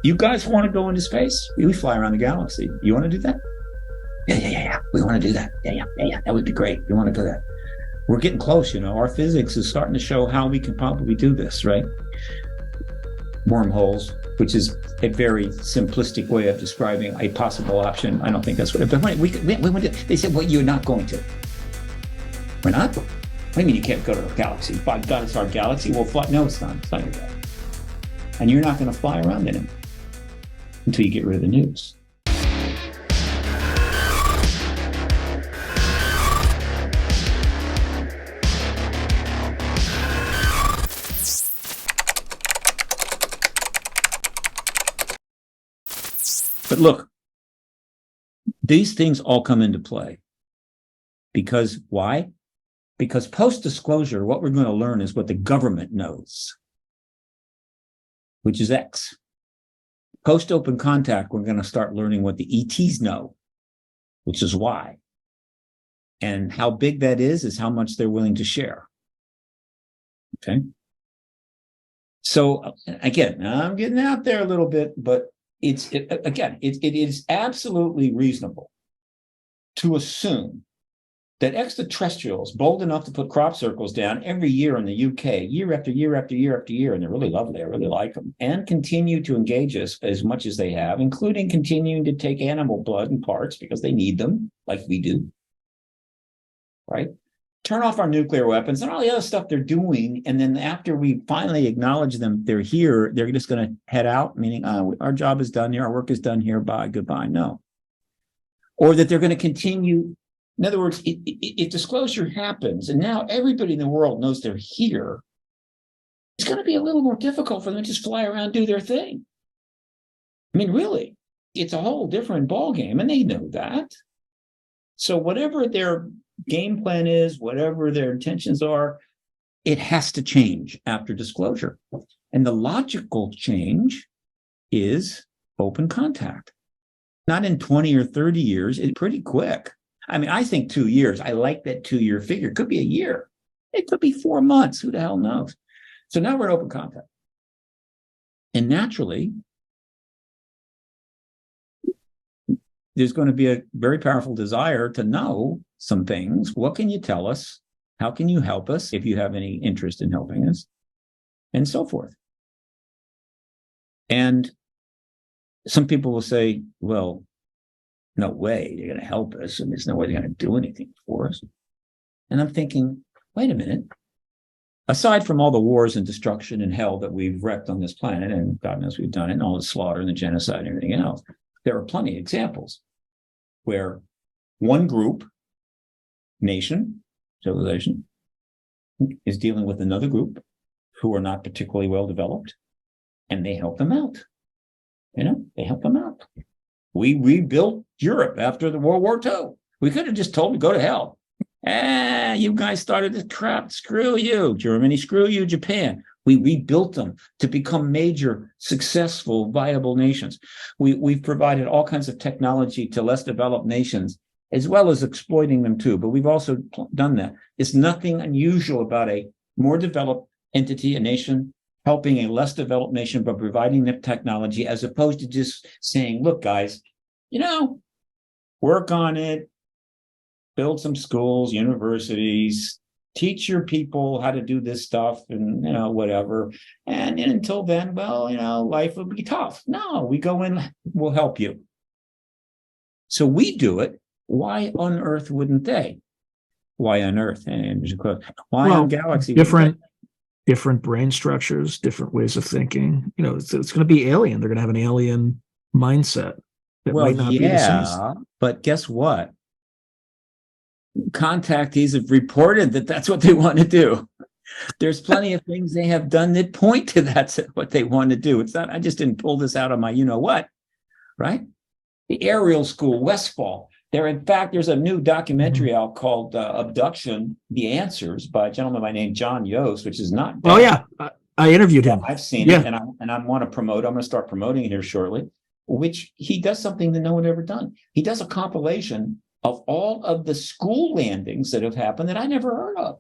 You guys want to go into space? We fly around the galaxy. You want to do that? Yeah. We want to do that. Yeah. That would be great. We want to do that. We're getting close, Our physics is starting to show how we can probably do this, right? Wormholes, which is a very simplistic way of describing a possible option. I don't think that's what. But they said, "Well, you're not going to." We're not. What do you mean you can't go to a galaxy? By God, it's our galaxy. Well, fly. No, it's not. It's not your galaxy. And you're not going to fly around in it until you get rid of the news. But look, these things all come into play. Because why? Because post-disclosure, what we're going to learn is what the government knows, which is X. Post-open contact, we're going to start learning what the ETs know, which is Y. And how big that is how much they're willing to share. Okay? So, again, I'm getting out there a little bit, but it is absolutely reasonable to assume that extraterrestrials, bold enough to put crop circles down every year in the UK, year after year after year after year, and they're really lovely, I really like them, and continue to engage us as much as they have, including continuing to take animal blood and parts because they need them, like we do, right? Turn off our nuclear weapons and all the other stuff they're doing, and then after we finally acknowledge them, they're here, they're just going to head out, meaning, our job is done here, our work is done here, bye, goodbye. No. Or that they're going to continue. In other words, if disclosure happens, and now everybody in the world knows they're here, it's going to be a little more difficult for them to just fly around and do their thing. I mean, really, it's a whole different ballgame, and they know that. So whatever their game plan is, whatever their intentions are, it has to change after disclosure. And the logical change is open contact. Not in 20 or 30 years, it's pretty quick. I mean, I think 2 years. I like that 2-year figure. It could be a year. It could be 4 months. Who the hell knows? So now we're in open contact. And naturally, there's going to be a very powerful desire to know some things. What can you tell us? How can you help us if you have any interest in helping us? And so forth. And some people will say, well, no way they're going to help us, and there's no way they're going to do anything for us. And I'm thinking, wait a minute. Aside from all the wars and destruction and hell that we've wreaked on this planet, and God knows we've done it, and all the slaughter and the genocide and everything else, there are plenty of examples where one group, nation, civilization, is dealing with another group who are not particularly well developed, and they help them out. They help them out. We rebuilt Europe after the World War II. We could have just told them to go to hell. You guys started this crap. Screw you, Germany. Screw you, Japan. We rebuilt them to become major, successful, viable nations. We've provided all kinds of technology to less developed nations, as well as exploiting them too. But we've also done that. It's nothing unusual about a more developed entity, a nation, helping a less developed nation by providing them technology, as opposed to just saying, look, guys, work on it, build some schools, universities, teach your people how to do this stuff and, whatever. And until then, life will be tough. No, we go in, we'll help you. So we do it. Why on earth wouldn't they? Why on earth? And there's a quote. Why on Galaxy? Different brain structures, different ways of thinking. It's going to be alien. They're going to have an alien mindset. Might not be the same. But guess what? Contactees have reported that that's what they want to do. There's plenty of things they have done that point to that's what they want to do. It's not, I just didn't pull this out of my what, right? The Ariel School, Westfall. In fact, there's a new documentary out called Abduction, The Answers, by a gentleman by name John Yost, which is not bad. Oh, yeah. I interviewed him. I've seen it, and I want to promote. I'm going to start promoting it here shortly, which he does something that no one ever done. He does a compilation of all of the school landings that have happened that I never heard of,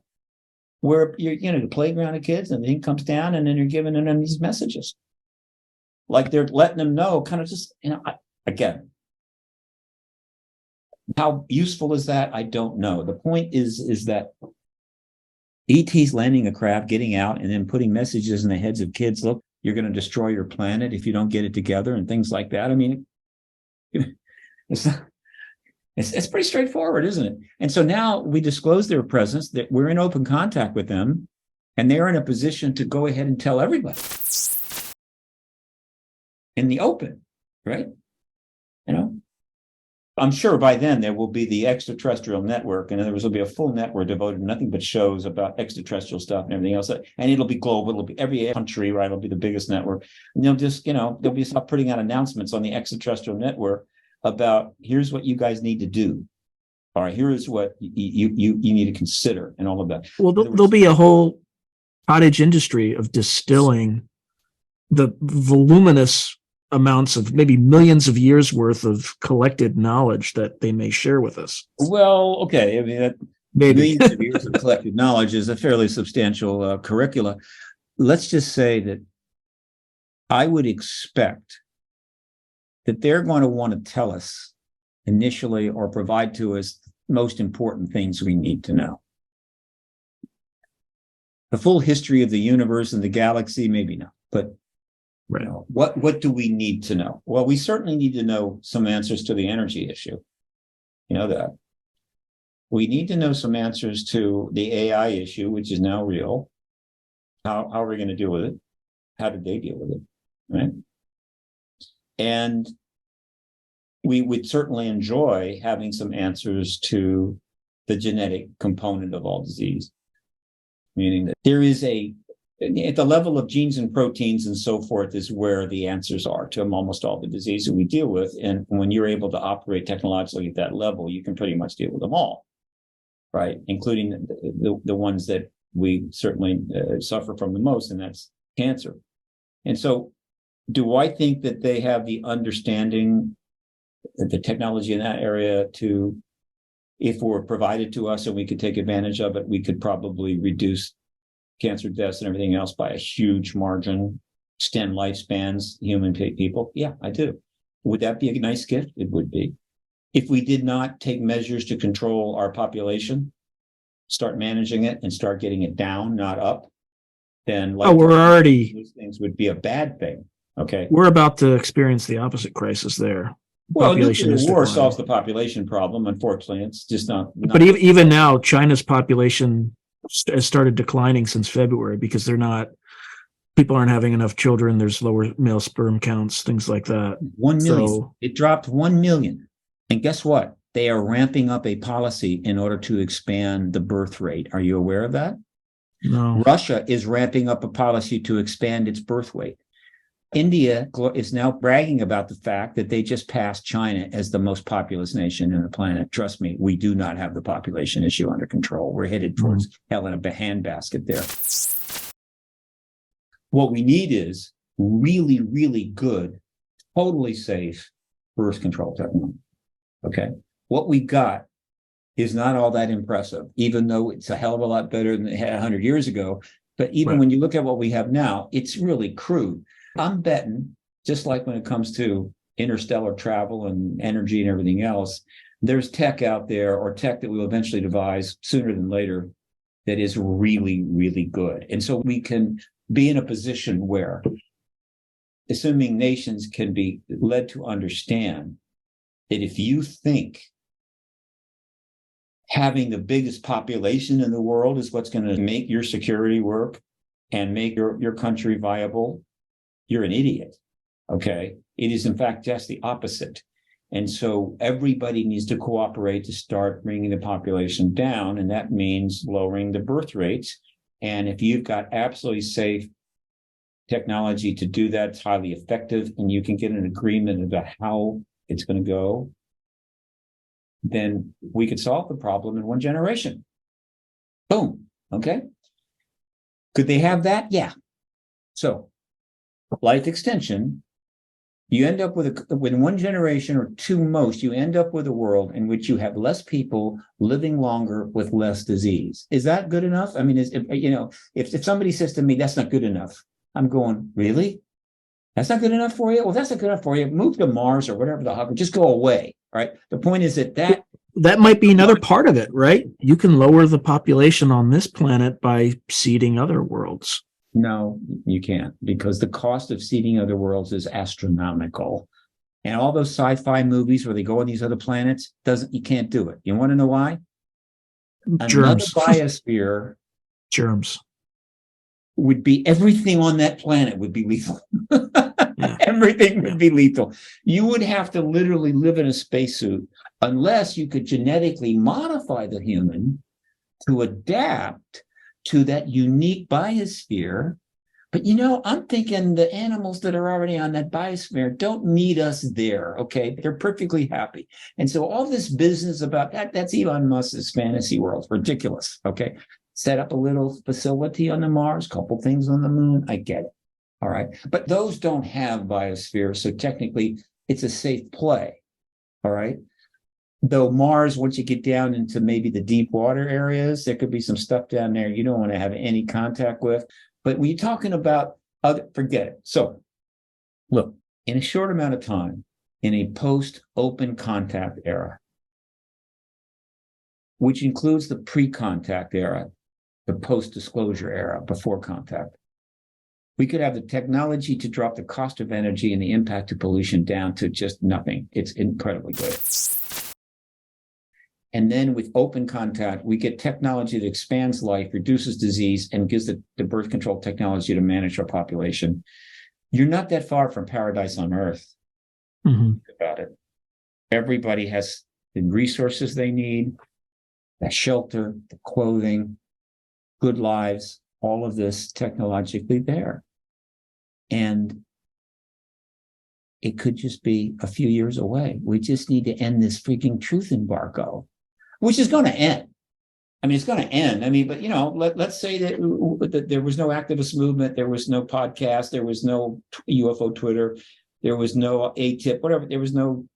where you're, the playground of kids, and the thing comes down, and then you're giving them these messages. like they're letting them know, kind of just, again, how useful is that? I don't know. The point is that ET's landing a craft, getting out, and then putting messages in the heads of kids. Look, you're going to destroy your planet if you don't get it together, and things like that. I mean, it's pretty straightforward, isn't it? And so now we disclose their presence, that we're in open contact with them, and they're in a position to go ahead and tell everybody in the open, right? I'm sure by then there will be the extraterrestrial network, and there will be a full network devoted to nothing but shows about extraterrestrial stuff and everything else. And it'll be global. It'll be every country, right? It'll be the biggest network. And they'll just, they'll be start putting out announcements on the extraterrestrial network about, here's what you guys need to do. All right, here's what you need to consider, and all of that. Well, there'll be a whole cottage industry of distilling the voluminous amounts of maybe millions of years worth of collected knowledge that they may share with us. Well, okay. I mean, maybe millions of years of collected knowledge is a fairly substantial curricula. Let's just say that I would expect that they're going to want to tell us initially, or provide to us, most important things we need to know. The full history of the universe and the galaxy, maybe not, but right. What do we need to know? Well, we certainly need to know some answers to the energy issue. You know that. We need to know some answers to the AI issue, which is now real. How are we going to deal with it? How did they deal with it? Right. And we would certainly enjoy having some answers to the genetic component of all disease, meaning that there is at the level of genes and proteins and so forth is where the answers are to almost all the diseases we deal with. And when you're able to operate technologically at that level, you can pretty much deal with them all, right? Including the ones that we certainly suffer from the most, and that's cancer. And so do I think that they have the understanding, the technology in that area to, if it were provided to us and we could take advantage of it, we could probably reduce cancer deaths and everything else by a huge margin, extend lifespans, human people? Yeah, I do. Would that be a nice gift? It would be. If we did not take measures to control our population, start managing it and start getting it down, not up, then those things would be a bad thing. Okay. We're about to experience the opposite crisis there. Well, nuclear war solves the population problem. Unfortunately, it's just not. But even now, China's population has started declining since February because people aren't having enough children. There's lower male sperm counts, things like that. 1 million. So, it dropped 1 million. And guess what? They are ramping up a policy in order to expand the birth rate. Are you aware of that? No. Russia is ramping up a policy to expand its birth rate. India is now bragging about the fact that they just passed China as the most populous nation on the planet. Trust me, we do not have the population issue under control. We're headed towards hell in a handbasket there. What we need is really, really good, totally safe birth control technology. Okay. What we got is not all that impressive, even though it's a hell of a lot better than it had 100 years ago. But even when you look at what we have now, it's really crude. I'm betting, just like when it comes to interstellar travel and energy and everything else, there's tech out there, or tech that we'll eventually devise sooner than later, that is really, really good. And so we can be in a position where, assuming nations can be led to understand that if you think having the biggest population in the world is what's going to make your security work and make your country viable, you're an idiot. Okay. It is, in fact, just the opposite. And so everybody needs to cooperate to start bringing the population down. And that means lowering the birth rates. And if you've got absolutely safe technology to do that, it's highly effective, and you can get an agreement about how it's going to go, then we could solve the problem in one generation. Boom. Okay. Could they have that? Yeah. So life extension, you end up with one generation or two most, you end up with a world in which you have less people living longer with less disease. Is that good enough? I mean, if somebody says to me, that's not good enough, I'm going, really? That's not good enough for you? Well, that's not good enough for you. Move to Mars or whatever the hell, just go away, right? The point is that might be another part of it, right? You can lower the population on this planet by seeding other worlds. No, you can't, because the cost of seeding other worlds is astronomical. And all those sci-fi movies where they go on these other planets, you can't do it. You want to know why? Germs. Another biosphere Germs. would be, everything on that planet would be lethal. Yeah. Everything would be lethal. You would have to literally live in a spacesuit unless you could genetically modify the human to adapt to that unique biosphere. But, you know, I'm thinking the animals that are already on that biosphere don't need us there, okay? They're perfectly happy. And so all this business about that's Elon Musk's fantasy world. It's ridiculous, okay? Set up a little facility on the Mars, couple things on the moon. I get it, all right? But those don't have biospheres, so technically it's a safe play, all right? Though Mars, once you get down into maybe the deep water areas, there could be some stuff down there you don't want to have any contact with. But when you're talking about forget it. So look, in a short amount of time, in a post-open contact era, which includes the pre-contact era, the post-disclosure era, before contact, we could have the technology to drop the cost of energy and the impact of pollution down to just nothing. It's incredibly good. And then with open contact, we get technology that expands life, reduces disease, and gives the birth control technology to manage our population. You're not that far from paradise on Earth. Mm-hmm. Think about it. Everybody has the resources they need, the shelter, the clothing, good lives, all of this technologically there. And it could just be a few years away. We just need to end this freaking truth embargo, which is going to end. I mean, it's going to end. I mean, but, you know, let's say that there was no activist movement, there was no podcast, there was no UFO Twitter, there was no ATIP, whatever. There was no,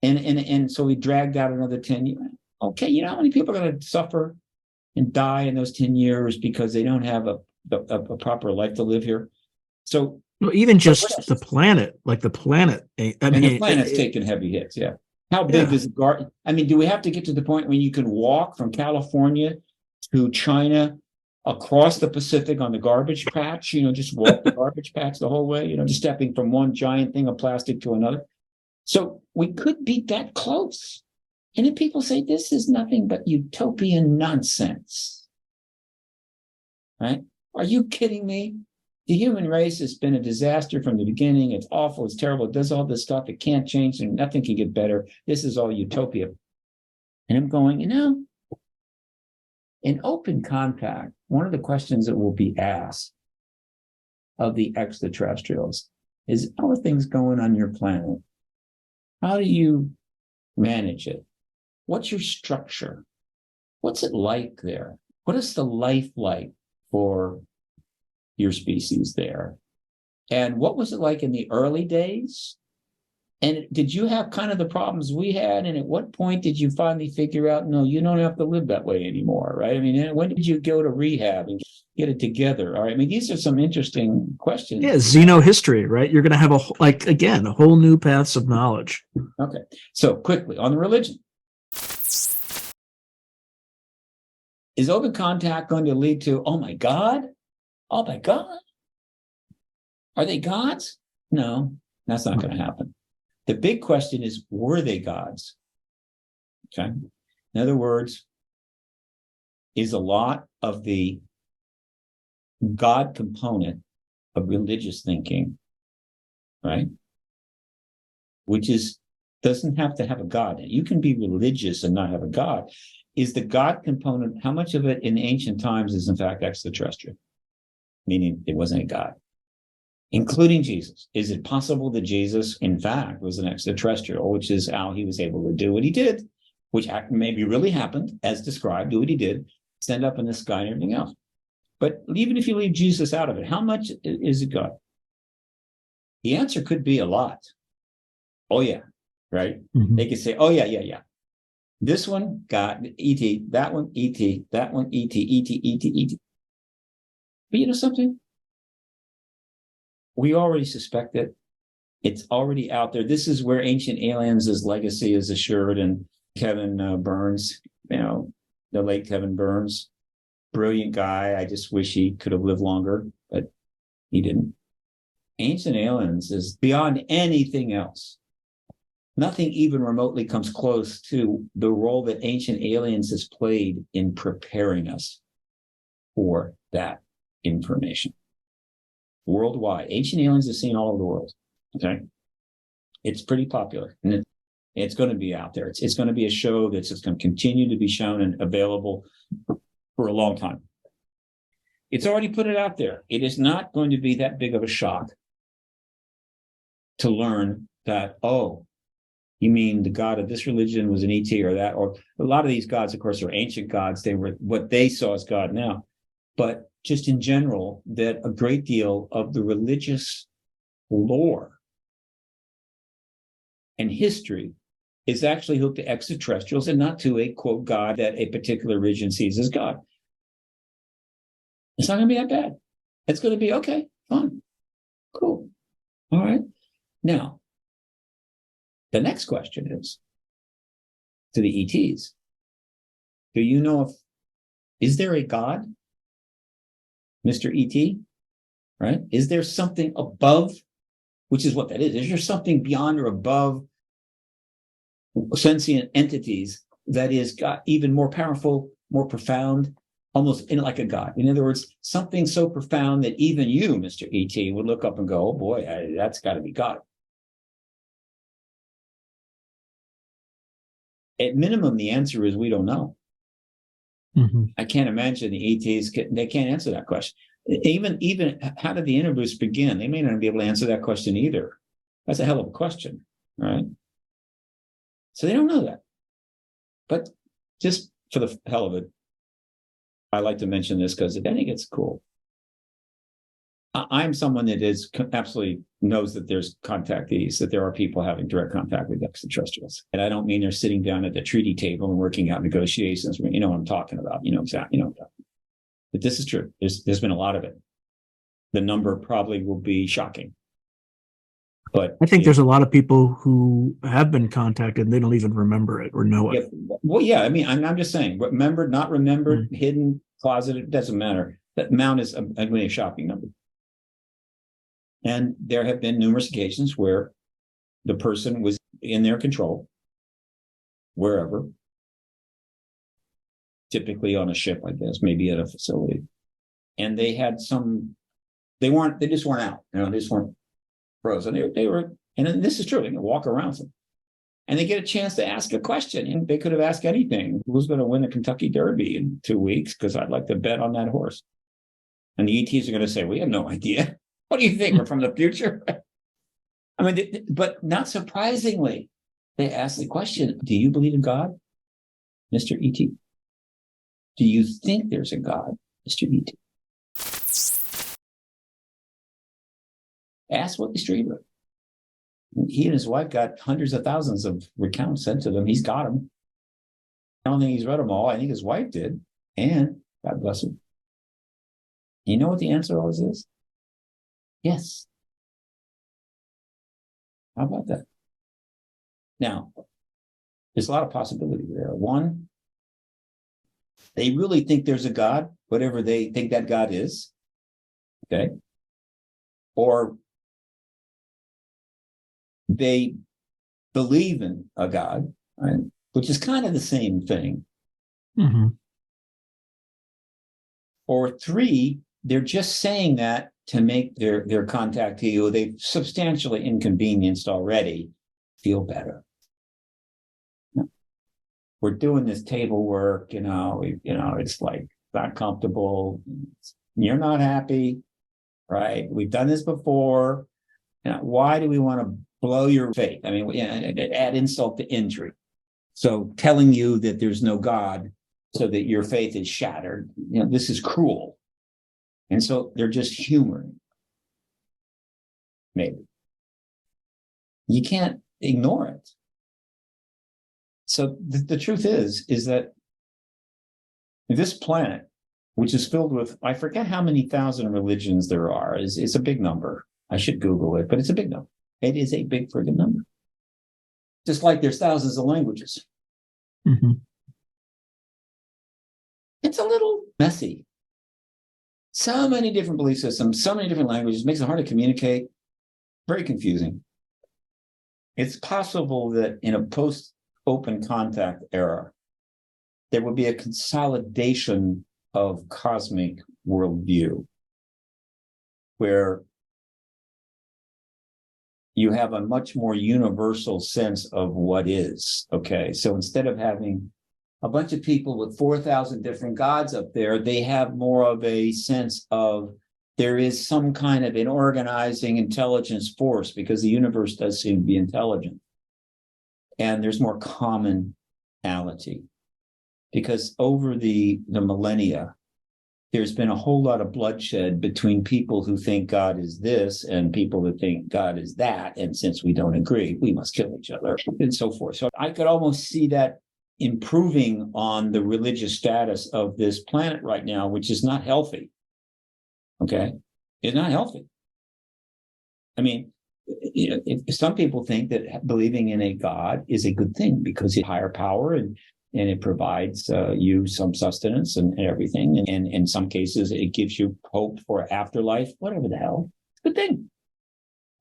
and so we dragged out another 10 years. Okay, you know how many people are going to suffer and die in those 10 years because they don't have a proper life to live here? So, well, even just the planet, like the planet. I mean, the planet's taking heavy hits. Yeah. How big is the garden? I mean, do we have to get to the point when you can walk from California to China across the Pacific on the garbage patch? You know, just walk the garbage patch the whole way, you know, just stepping from one giant thing of plastic to another. So we could be that close. And then people say, this is nothing but utopian nonsense. Right? Are you kidding me? The human race has been a disaster from the beginning. It's awful. It's terrible. It does all this stuff. It can't change and nothing can get better. This is all utopia. And I'm going, you know, in open contact, one of the questions that will be asked of the extraterrestrials is, how are things going on your planet? How do you manage it? What's your structure? What's it like there? What is the life like for your species there? And what was it like in the early days? And did you have kind of the problems we had? And at what point did you finally figure out, no, you don't have to live that way anymore, right? I mean, when did you go to rehab and get it together? All right. I mean, these are some interesting questions. Yeah, xenohistory, right? You're going to have a whole new paths of knowledge. Okay. So quickly on the religion. Is open contact going to lead to, oh my God? Oh my God? Are they gods? No, that's not going to happen. The big question is, were they gods? Okay. In other words, is a lot of the God component of religious thinking, right? Which doesn't have to have a God. You can be religious and not have a God. Is the God component, how much of it in ancient times is in fact extraterrestrial? Meaning it wasn't a God, including Jesus. Is it possible that Jesus, in fact, was an extraterrestrial, which is how he was able to do what he did, which maybe really happened, as described, do what he did, stand up in the sky and everything else. But even if you leave Jesus out of it, how much is it God? The answer could be a lot. Oh, yeah, right? Mm-hmm. They could say, oh, yeah. This one, God, E.T., that one, E.T., that one, E.T., E.T., E.T., E.T. But you know something? We already suspect it. It's already out there. This is where Ancient Aliens' legacy is assured. And Kevin Burns, the late Kevin Burns, brilliant guy. I just wish he could have lived longer, but he didn't. Ancient Aliens is beyond anything else. Nothing even remotely comes close to the role that Ancient Aliens has played in preparing us for that information. Worldwide. Ancient Aliens is seen all over the world. Okay. It's pretty popular. And it's going to be out there. It's going to be a show that's just going to continue to be shown and available for a long time. It's already put it out there. It is not going to be that big of a shock to learn that, oh, you mean the god of this religion was an ET or that, or a lot of these gods, of course, are ancient gods. They were what they saw as God now. But just in general, that a great deal of the religious lore and history is actually hooked to extraterrestrials and not to a, quote, God that a particular religion sees as God. It's not going to be that bad. It's going to be, okay, fine, cool. All right. Now, the next question is to the ETs. Do you know is there a God, Mr. ET? Right? Is there something above, which is what that is? Is there something beyond or above sentient entities that is got even more powerful, more profound, almost like a God? In other words, something so profound that even you, Mr. ET, would look up and go, oh boy, that's got to be God. At minimum, the answer is we don't know. Mm-hmm. I can't imagine the ETs, they can't answer that question. Even how did the universe begin? They may not be able to answer that question either. That's a hell of a question, right? So they don't know that. But just for the hell of it, I like to mention this because I think it's cool. I'm someone that is absolutely knows that there's contactees, that there are people having direct contact with extraterrestrials. And I don't mean they're sitting down at the treaty table and working out negotiations. You know what I'm talking about. You know exactly. You know what I'm talking about. But this is true. There's been a lot of it. The number probably will be shocking. But I think there's a lot of people who have been contacted and they don't even remember it or know it. Well, yeah. I mean, I'm just saying, remembered, not remembered, hidden, closeted, doesn't matter. That amount is a shocking number. And there have been numerous occasions where the person was in their control, wherever, typically on a ship, I guess, maybe at a facility. And they had they just weren't out, they just weren't frozen. They were, and this is true, they can walk around them. And they get a chance to ask a question. And they could have asked anything. Who's going to win the Kentucky Derby in 2 weeks? Because I'd like to bet on that horse. And the ETs are going to say, we have no idea. What do you think? We're from the future? I mean, but not surprisingly, they ask the question, do you believe in God, Mr. ET? Do you think there's a God, Mr. ET? Ask Willie Streeter. He and his wife got hundreds of thousands of recounts sent to them. He's got them. I don't think he's read them all. I think his wife did. And God bless him. You know what the answer always is? Yes. How about that? Now, there's a lot of possibility there. One, they really think there's a God, whatever they think that God is. Okay. Or they believe in a God, right? Which is kind of the same thing. Mm-hmm. Or three, they're just saying that to make their contactee, who they've substantially inconvenienced already, feel better. We're doing this table work, it's like not comfortable. You're not happy, right? We've done this before. Why do we want to blow your faith? I mean, add insult to injury. So telling you that there's no God so that your faith is shattered, this is cruel. And so they're just humoring. Maybe. You can't ignore it. So the truth is that this planet, which is filled with, I forget how many thousand religions there are, it's a big number. I should Google it, but it's a big number. It is a big friggin' number. Just like there's thousands of languages. Mhm. It's a little messy. So many different belief systems, so many different languages, makes it hard to communicate. Very confusing. It's possible that in a post-open contact era, there would be a consolidation of cosmic worldview where you have a much more universal sense of what is. Okay, so instead of having a bunch of people with 4,000 different gods up there, they have more of a sense of there is some kind of an organizing intelligence force, because the universe does seem to be intelligent. And there's more commonality. Because over the millennia, there's been a whole lot of bloodshed between people who think God is this and people that think God is that. And since we don't agree, we must kill each other and so forth. So I could almost see that improving on the religious status of this planet right now, which is not healthy. Okay? It's not healthy. I mean, some people think that believing in a God is a good thing because it's higher power and it provides you some sustenance and everything. And in some cases, it gives you hope for afterlife, whatever the hell. It's a good thing.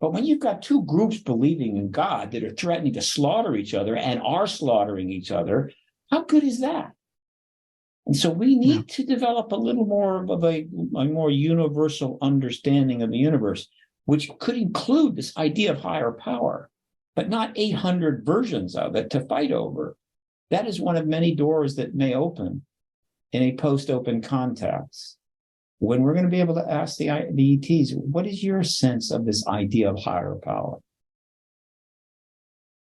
But when you've got two groups believing in God that are threatening to slaughter each other and are slaughtering each other, how good is that? And so we need to develop a little more of a more universal understanding of the universe, which could include this idea of higher power, but not 800 versions of it to fight over. That is one of many doors that may open in a post-open context. When we're going to be able to ask the ETs, what is your sense of this idea of higher power?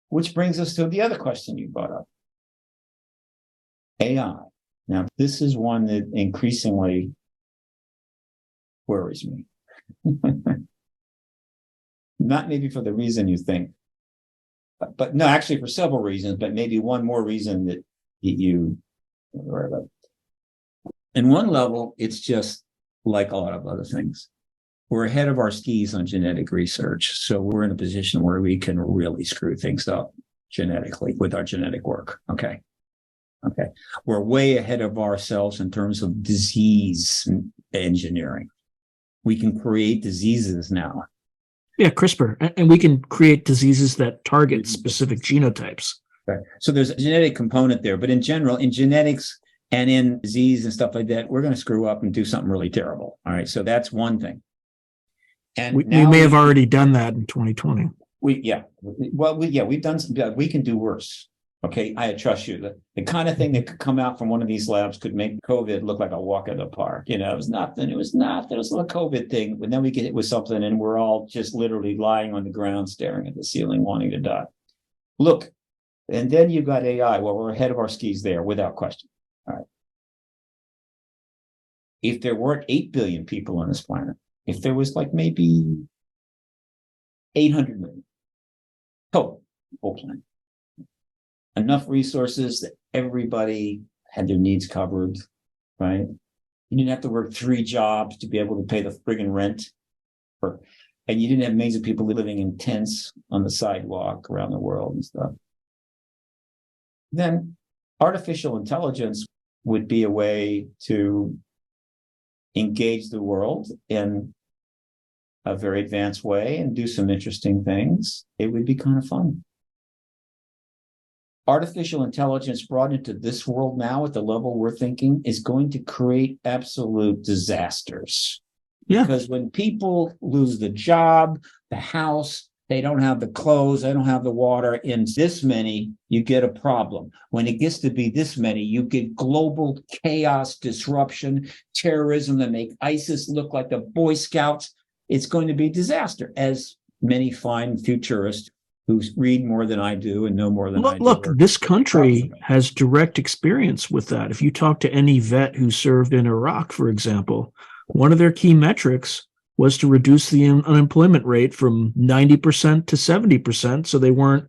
Which brings us to the other question you brought up. AI. Now, this is one that increasingly worries me. Not maybe for the reason you think, but no, actually for several reasons, but maybe one more reason that you worry about. In one level, it's just like a lot of other things. We're ahead of our skis on genetic research. So we're in a position where we can really screw things up genetically with our genetic work. Okay. We're way ahead of ourselves in terms of disease engineering. We can create diseases now. Yeah, CRISPR. And we can create diseases that target specific genotypes. Okay. So there's a genetic component there. But in general, in genetics and in disease and stuff like that, we're going to screw up and do something really terrible. All right. So that's one thing. And we may have already done that in 2020. We've done some, we can do worse. Okay, I trust you. The kind of thing that could come out from one of these labs could make COVID look like a walk in the park. It was nothing. It was a COVID thing. But then we get hit with something and we're all just literally lying on the ground, staring at the ceiling, wanting to die. Look, and then you've got AI. Well, we're ahead of our skis there, without question. All right. If there weren't 8 billion people on this planet, if there was like maybe 800 million, whole planet. Enough resources that everybody had their needs covered, right? You didn't have to work 3 jobs to be able to pay the friggin' rent. And you didn't have millions of people living in tents on the sidewalk around the world and stuff. Then artificial intelligence would be a way to engage the world in a very advanced way and do some interesting things. It would be kind of fun. Artificial intelligence brought into this world now at the level we're thinking is going to create absolute disasters. Yeah. Because when people lose the job, the house, they don't have the clothes, they don't have the water, in this many, you get a problem. When it gets to be this many, you get global chaos, disruption, terrorism that make ISIS look like the Boy Scouts. It's going to be disaster, as many fine futurists who read more than I do and know more than I do. Look, this country has direct experience with that. If you talk to any vet who served in Iraq, for example, one of their key metrics was to reduce the unemployment rate from 90% to 70%, so they weren't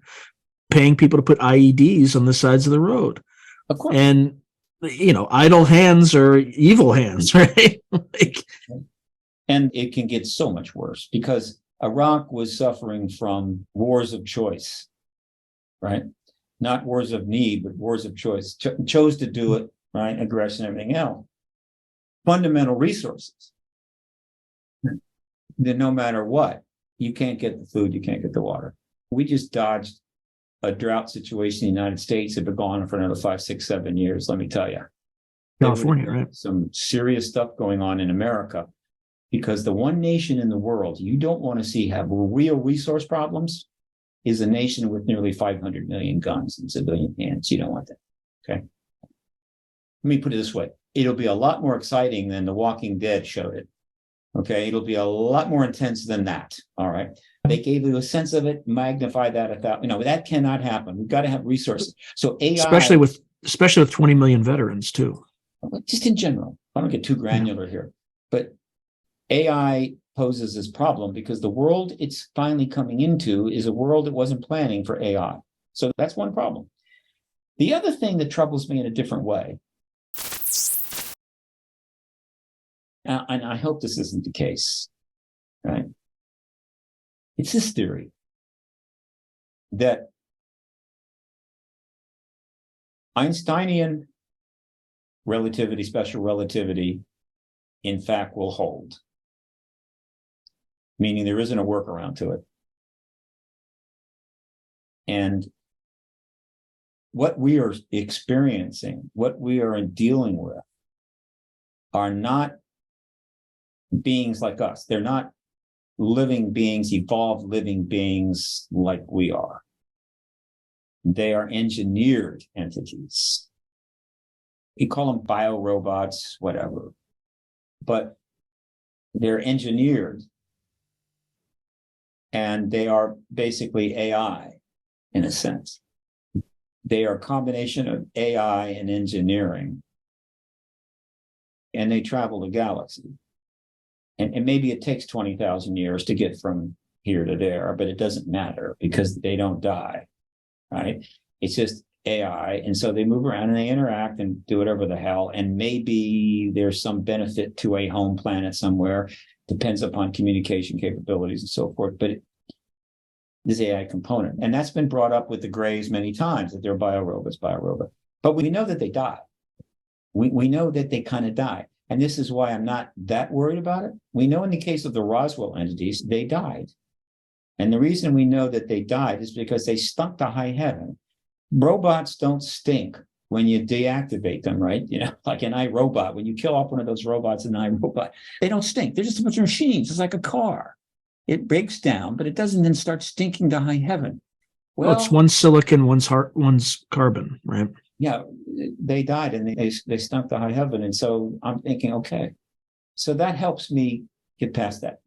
paying people to put IEDs on the sides of the road. Of course. And, idle hands are evil hands, right? And it can get so much worse because Iraq was suffering from wars of choice, right? Not wars of need, but wars of choice. Chose to do it, right? Aggression, everything else. Fundamental resources. Then no matter what, you can't get the food, you can't get the water. We just dodged a drought situation in the United States that had been going on for another 5, 6, 7 years, let me tell you. California, right? Some serious stuff going on in America, because the one nation in the world you don't want to see have real resource problems is a nation with nearly 500 million guns in civilian hands. You don't want that. Okay. Let me put it this way. It'll be a lot more exciting than The Walking Dead showed it. Okay. It'll be a lot more intense than that. All right. They gave you a sense of it, magnify that 1,000. That cannot happen. We've got to have resources. So AI, especially with 20 million veterans too. Just in general, I don't get too granular here, but AI poses this problem because the world it's finally coming into is a world that wasn't planning for AI. So that's one problem. The other thing that troubles me in a different way, and I hope this isn't the case, right? It's this theory that Einsteinian relativity, special relativity, in fact, will hold. Meaning there isn't a workaround to it. And what we are experiencing, what we are dealing with, are not beings like us. They're not living beings, evolved living beings like we are. They are engineered entities. We call them biorobots, whatever. But they're engineered. And they are basically AI, in a sense. They are a combination of AI and engineering. And they travel the galaxy. And maybe it takes 20,000 years to get from here to there, but it doesn't matter because they don't die, right? It's just AI. And so they move around and they interact and do whatever the hell. And maybe there's some benefit to a home planet somewhere. Depends upon communication capabilities and so forth. But this AI component. And that's been brought up with the Greys many times, that they're biorobots. But we know that they die. We know that they kind of die. And this is why I'm not that worried about it. We know in the case of the Roswell entities, they died. And the reason we know that they died is because they stunk to high heaven. Robots don't stink when you deactivate them, right? Like an iRobot, when you kill off one of those robots in an iRobot, they don't stink. They're just a bunch of machines. It's like a car. It breaks down, but it doesn't then start stinking to high heaven. Well, it's one silicon, one's carbon, right? Yeah, they died and they stunk to high heaven. And so I'm thinking, okay, so that helps me get past that.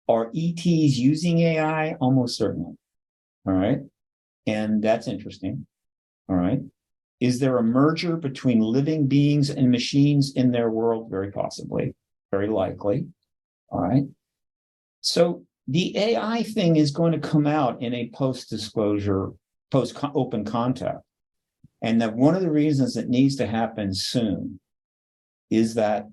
Are ETs using AI? Almost certainly. All right. And that's interesting. All right. Is there a merger between living beings and machines in their world? Very possibly, very likely. All right. So the AI thing is going to come out in a post-disclosure, post-open contact. And that one of the reasons it needs to happen soon is that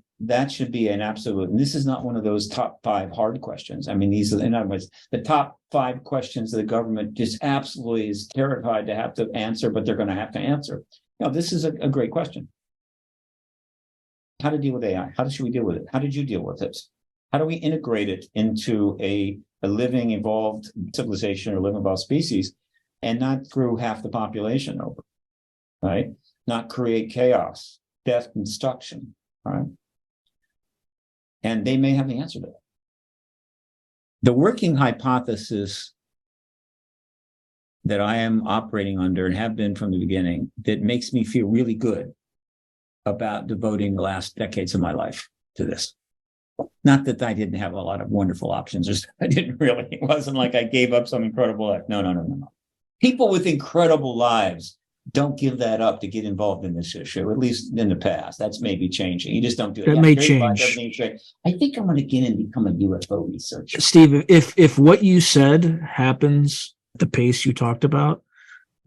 should be an absolute, and this is not one of those top 5 hard questions. I mean, these are, in other words, the top 5 questions that the government just absolutely is terrified to have to answer, but they're going to have to answer. This is a great question. How to deal with AI? How should we deal with it? How did you deal with it? How do we integrate it into a living, evolved civilization or living evolved species and not screw half the population over, right? Not create chaos, death, and destruction, right? And they may have the answer to that. The working hypothesis that I am operating under and have been from the beginning that makes me feel really good about devoting the last decades of my life to this. Not that I didn't have a lot of wonderful options. I didn't really. It wasn't like I gave up some incredible life. No. People with incredible lives don't give that up to get involved in this issue, at least in the past. That's maybe changing. You just don't do it. It may change. I think I'm going to get in and become a UFO researcher. Steve, if what you said happens at the pace you talked about,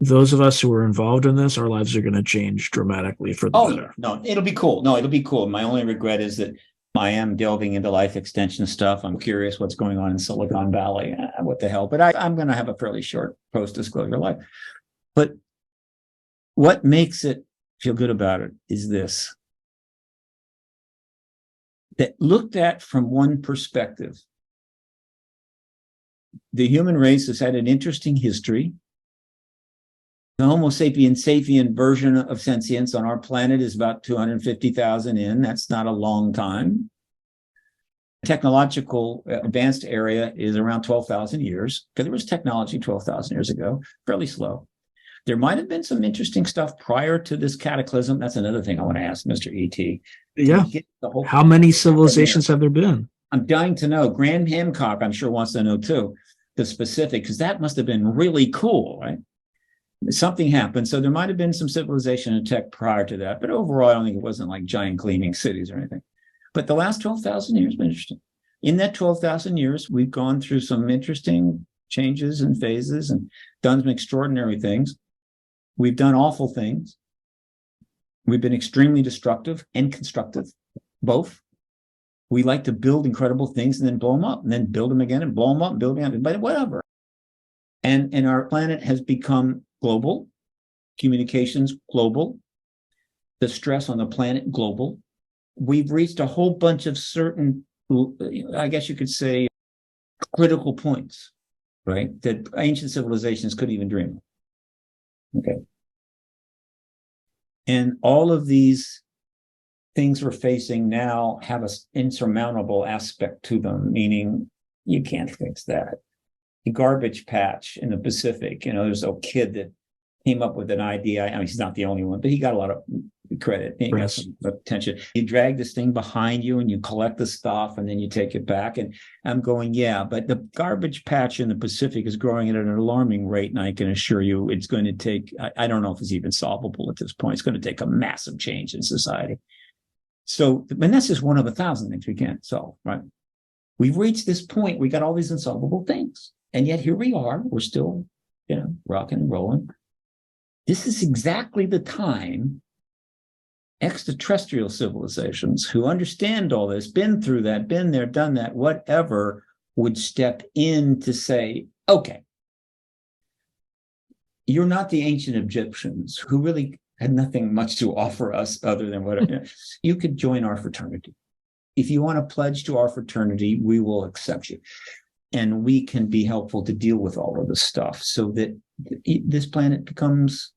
those of us who are involved in this, our lives are going to change dramatically for the better. No, it'll be cool. No, it'll be cool. My only regret is that I am delving into life extension stuff. I'm curious what's going on in Silicon Valley. What the hell? But I'm going to have a fairly short post-disclosure life. But what makes it feel good about it is this. That looked at from one perspective, the human race has had an interesting history. The Homo sapiens sapien version of sentience on our planet is about 250,000 in. That's not a long time. Technological advanced area is around 12,000 years, because there was technology 12,000 years ago, fairly slow. There might have been some interesting stuff prior to this cataclysm. That's another thing I want to ask Mr. E.T. Yeah. How many civilizations have there been? I'm dying to know. Graham Hancock, I'm sure, wants to know too, the specific, because that must have been really cool, right? Something happened. So there might have been some civilization and tech prior to that. But overall, I don't think it wasn't like giant gleaming cities or anything. But the last 12,000 years have been interesting. In that 12,000 years, we've gone through some interesting changes and phases and done some extraordinary things. We've done awful things. We've been extremely destructive and constructive, both. We like to build incredible things and then blow them up, and then build them again and blow them up and build them again, but whatever. And our planet has become global, communications global, the stress on the planet global. We've reached a whole bunch of certain, I guess you could say, critical points, right, that ancient civilizations couldn't even dream of. Okay. And all of these things we're facing now have an insurmountable aspect to them, meaning you can't fix that. The garbage patch in the Pacific, there's a kid that came up with an idea. I mean, he's not the only one, but he got a lot of credit. He got some attention. You drag this thing behind you and you collect the stuff and then you take it back. And I'm going, yeah, but the garbage patch in the Pacific is growing at an alarming rate. And I can assure you it's going to take, I don't know if it's even solvable at this point. It's going to take a massive change in society. So, and that's just one of 1,000 things we can't solve, right? We've reached this point. We got all these unsolvable things. And yet here we are. We're still, rocking and rolling. This is exactly the time extraterrestrial civilizations who understand all this, been through that, been there, done that, whatever, would step in to say, okay, you're not the ancient Egyptians who really had nothing much to offer us other than what you could join our fraternity. If you want to pledge to our fraternity, we will accept you. And we can be helpful to deal with all of this stuff so that this planet becomes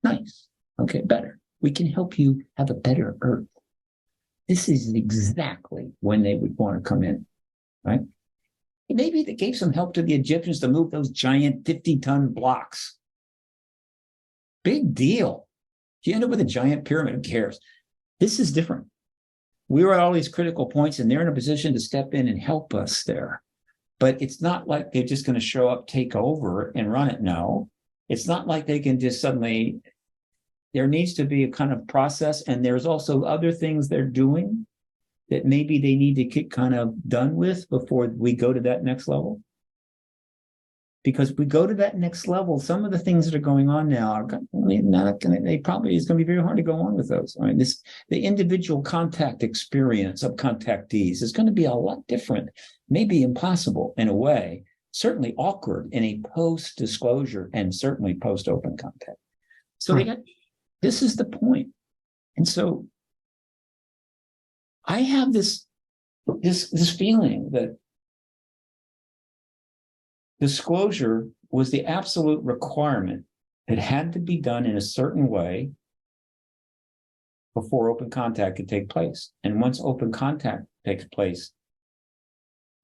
nice, okay, better. We can help you have a better Earth. This is exactly when they would want to come in, right? Maybe they gave some help to the Egyptians to move those giant 50-ton blocks. Big deal. If you end up with a giant pyramid, who cares? This is different. We were at all these critical points, and they're in a position to step in and help us there. But it's not like they're just going to show up, take over, and run it. No. It's not like they can just suddenly... There needs to be a kind of process, and there's also other things they're doing that maybe they need to get kind of done with before we go to that next level. Because if we go to that next level, some of the things that are going on now are not going to, it's going to be very hard to go on with those. I mean, the individual contact experience of contactees is going to be a lot different, maybe impossible in a way, certainly awkward in a post-disclosure and certainly post-open contact. So this is the point. And so I have this feeling that disclosure was the absolute requirement. It had to be done in a certain way before open contact could take place. And once open contact takes place,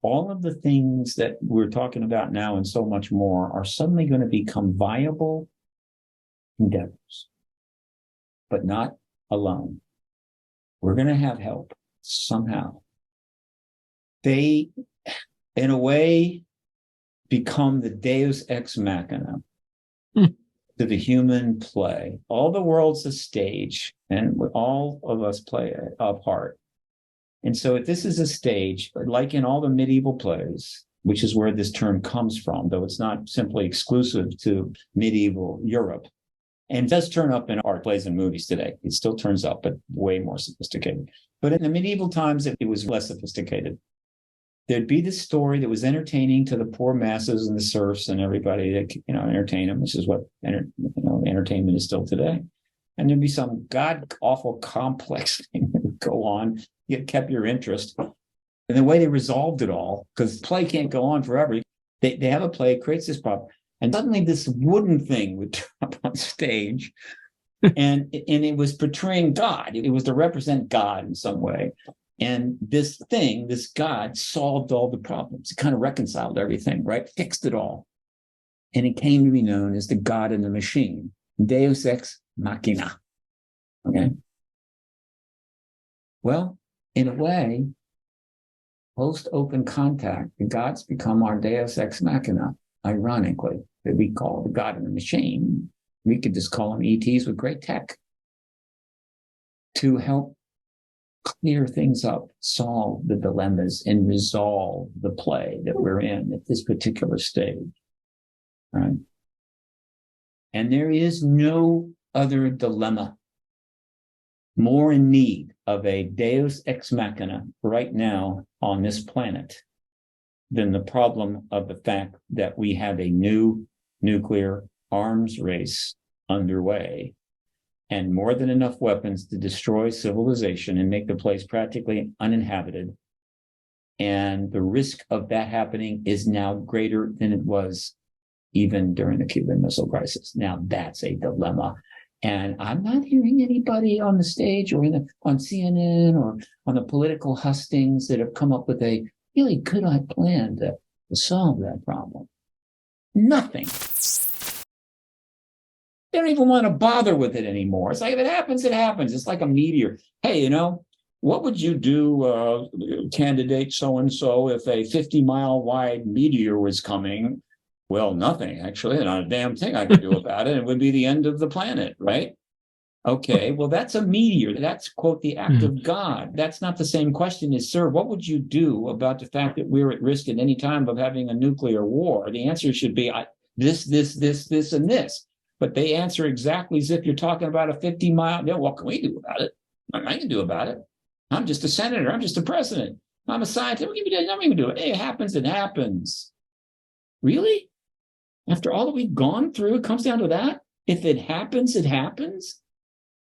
all of the things that we're talking about now and so much more are suddenly going to become viable endeavors, but not alone. We're going to have help somehow. They, in a way, become the deus ex machina to the human play. All the world's a stage, and all of us play a part. And so if this is a stage, like in all the medieval plays, which is where this term comes from, though it's not simply exclusive to medieval Europe, And it does turn up in art, plays, and movies today. It still turns up, but way more sophisticated. But in the medieval times, it was less sophisticated. There'd be this story that was entertaining to the poor masses and the serfs and everybody that, entertain them, which is what entertainment is still today. And there'd be some god-awful complex thing that would go on. It kept your interest. And the way they resolved it all, because play can't go on forever, they have a play, creates this problem. And suddenly this wooden thing would turn up on stage, and it was portraying God. It was to represent God in some way. And this thing, this God, solved all the problems. It kind of reconciled everything, right? Fixed it all. And it came to be known as the God in the machine, Deus ex machina. Okay. Well, in a way, post-open contact, the gods become our Deus ex machina. Ironically, that we call the God in the machine. We could just call them ETs with great tech to help clear things up, solve the dilemmas, and resolve the play that we're in at this particular stage. Right? And there is no other dilemma more in need of a Deus ex machina right now on this planet than the problem of the fact that we have a new nuclear arms race underway and more than enough weapons to destroy civilization and make the place practically uninhabited. And the risk of that happening is now greater than it was even during the Cuban Missile Crisis. Now that's a dilemma. And I'm not hearing anybody on the stage or on CNN or on the political hustings that have come up with a really good plan to solve that problem. Nothing. They don't even want to bother with it anymore. It's like, if it happens, it happens. It's like a meteor. Hey, what would you do, candidate so-and-so, if a 50-mile wide meteor was coming? Well, nothing, actually. Not a damn thing I could do about it. It would be the end of the planet, right? Okay, well, that's a meteor. That's, quote, the act of God. That's not the same question as, sir, what would you do about the fact that we're at risk at any time of having a nuclear war? The answer should be this, and this. But they answer exactly as if you're talking about a 50-mile. No, what can we do about it? Nothing I can do about it. I'm just a senator. I'm just a president. I'm a scientist. Nothing we can do. Hey, it happens. It happens. Really? After all that we've gone through, it comes down to that? If it happens, it happens?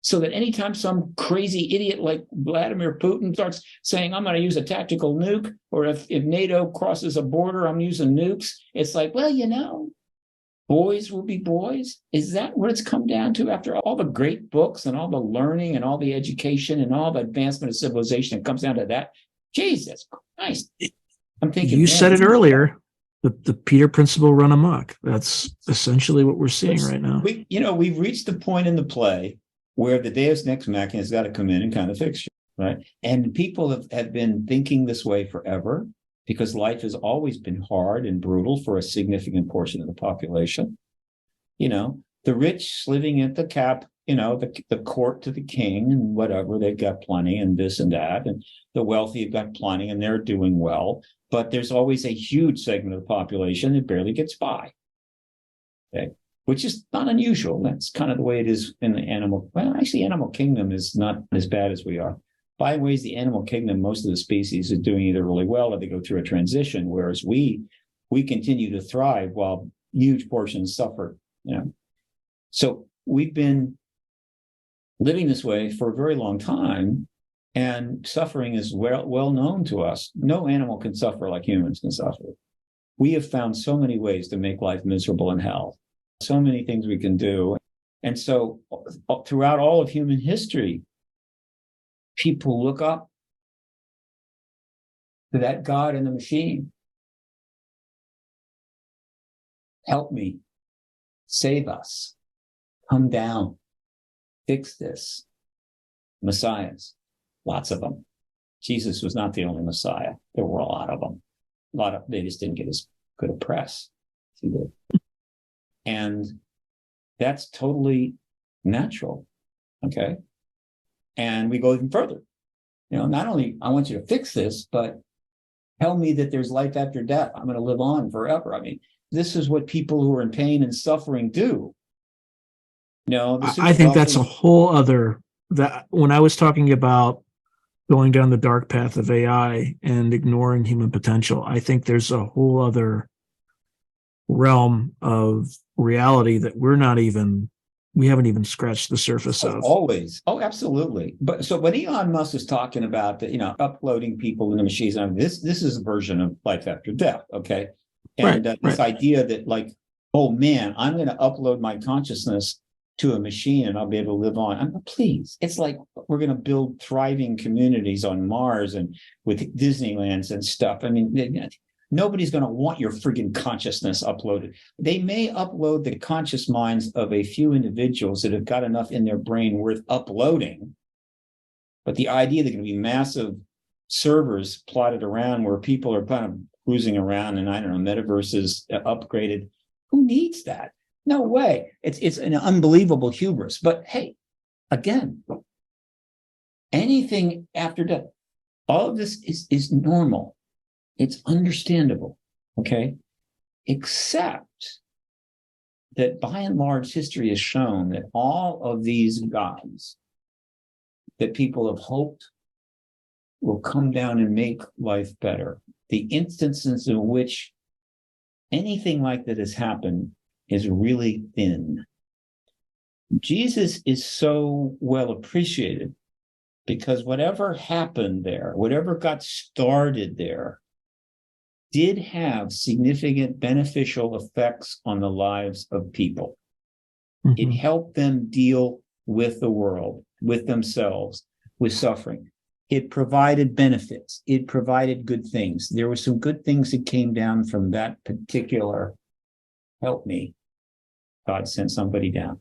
So that anytime some crazy idiot like Vladimir Putin starts saying, I'm going to use a tactical nuke, or if NATO crosses a border, I'm using nukes, it's like, well, boys will be boys. Is that what it's come down to after all the great books and all the learning and all the education and all the advancement of civilization? It comes down to that. Jesus Christ. I'm thinking, you said it earlier. The Peter principle run amok. That's essentially what we're seeing right now. We've reached the point in the play where the Deus ex machina has got to come in and kind of fix you, right? And people have been thinking this way forever because life has always been hard and brutal for a significant portion of the population. The rich living at the cap, the court to the king and whatever, they've got plenty and this and that. And the wealthy have got plenty and they're doing well. But there's always a huge segment of the population that barely gets by. Okay. Which is not unusual. That's kind of the way it is in the animal. Well, actually, animal kingdom is not as bad as we are. By ways, the animal kingdom, most of the species is doing either really well or they go through a transition, whereas we continue to thrive while huge portions suffer. So we've been living this way for a very long time, and suffering is well known to us. No animal can suffer like humans can suffer. We have found so many ways to make life miserable in hell. So many things we can do. And so throughout all of human history, people look up to that God in the machine. Help me, save us, come down, fix this. Messiahs, lots of them. Jesus was not the only Messiah. There were a lot of them. They just didn't get as good a press as he did. And that's totally natural. Okay. And we go even further. Not only I want you to fix this, but tell me that there's life after death. I'm going to live on forever. I mean, this is what people who are in pain and suffering do. No, the super I think that's a wealthy. whole other, that when I was talking about going down the dark path of AI and ignoring human potential, I think there's a whole other realm of reality that we haven't even scratched the surface Oh, of. always. Oh, absolutely. But so when Elon Musk is talking about that, uploading people into machines, this is a version of life after death. Okay. Right, And this right. idea that, like, oh man, I'm going to upload my consciousness to a machine and I'll be able to live on. Please, it's like we're going to build thriving communities on Mars and with Disneylands and stuff. I mean, nobody's going to want your friggin' consciousness uploaded. They may upload the conscious minds of a few individuals that have got enough in their brain worth uploading. But the idea that there are going to be massive servers plotted around where people are kind of cruising around and, I don't know, metaverses upgraded, who needs that? No way. It's an unbelievable hubris. But hey, again, anything after death, all of this is normal. It's understandable, okay? Except that by and large, history has shown that all of these gods that people have hoped will come down and make life better, the instances in which anything like that has happened is really thin. Jesus is so well appreciated because whatever happened there, whatever got started there, did have significant beneficial effects on the lives of people. Mm-hmm. It helped them deal with the world, with themselves, with suffering. It provided benefits. It provided good things. There were some good things that came down from that particular help me. God sent somebody down.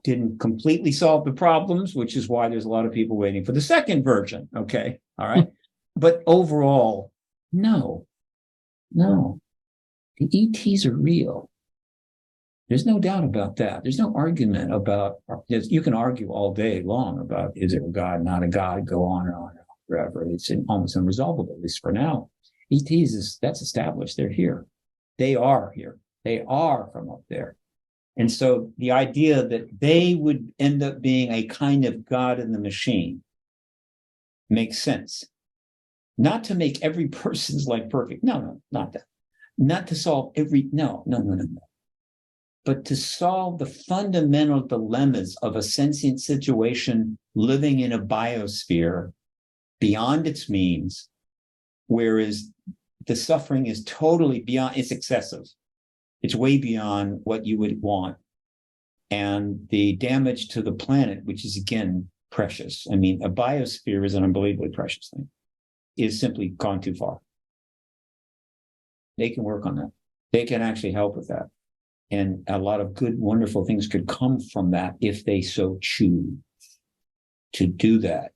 Didn't completely solve the problems, which is why there's a lot of people waiting for the second version. Okay. All right. But overall, no. The ETs are real. There's no doubt about that. There's no argument about, you can argue all day long about, is it a God, not a God, go on and on forever. It's almost unresolvable, at least for now. ETs, that's established. They're here. They are here. They are from up there. And so the idea that they would end up being a kind of God in the machine makes sense. Not to make every person's life perfect. No, not that. Not to solve every, no. But to solve the fundamental dilemmas of a sentient situation living in a biosphere beyond its means, whereas the suffering is totally beyond, it's excessive. It's way beyond what you would want. And the damage to the planet, which is, again, precious. I mean, a biosphere is an unbelievably precious thing, is simply gone too far. They can work on that. They can actually help with that. And a lot of good, wonderful things could come from that if they so choose to do that.